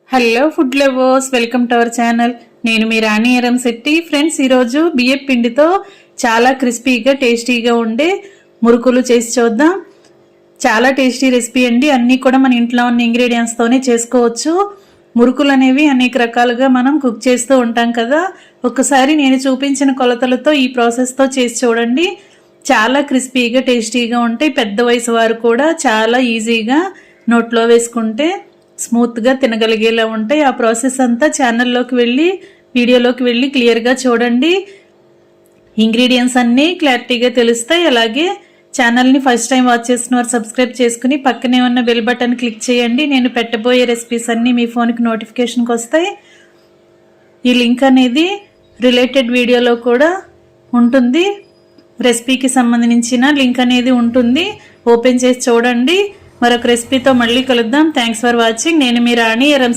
Hello food lovers, welcome to our channel. నేను మీ రాణి Eramsetti. Friends, ఈరోజు బియ్యం పిండితో చాలా క్రిస్పీగా టేస్టీగా ఉండే మురుకులు చేసి చూద్దాం. చాలా టేస్టీ రెసిపీ అండి. అన్నీ కూడా మన ఇంట్లో ఉన్న ఇంగ్రీడియంట్స్తోనే చేసుకోవచ్చు. మురుకులు అనేవి అనేక రకాలుగా మనం కుక్ చేస్తూ ఉంటాం కదా. ఒక్కసారి నేను చూపించిన కొలతలతో ఈ ప్రాసెస్తో చేసి చూడండి. చాలా క్రిస్పీగా టేస్టీగా ఉంటాయి. పెద్ద వయసు వారు కూడా చాలా ఈజీగా నోట్లో వేసుకుంటే స్మూత్గా తినగలిగేలా ఉంటాయి. ఆ ప్రాసెస్ అంతా ఛానల్లోకి వెళ్ళి వీడియోలోకి వెళ్ళి క్లియర్గా చూడండి. ఇంగ్రీడియంట్స్ అన్నీ క్లారిటీగా తెలుస్తాయి. అలాగే ఛానల్ని ఫస్ట్ టైం వాచ్ చేసిన వారు సబ్స్క్రైబ్ చేసుకుని పక్కనే ఉన్న బెల్ బటన్ క్లిక్ చేయండి. నేను పెట్టబోయే రెసిపీస్ అన్నీ మీ ఫోన్కి నోటిఫికేషన్కి వస్తాయి. ఈ లింక్ అనేది రిలేటెడ్ వీడియోలో కూడా ఉంటుంది. రెసిపీకి సంబంధించిన లింక్ అనేది ఉంటుంది. ఓపెన్ చేసి చూడండి. మరొక రెసిపీతో మళ్ళీ కలుద్దాం. Thanks for watching. నేను మీ రాణి ఎరం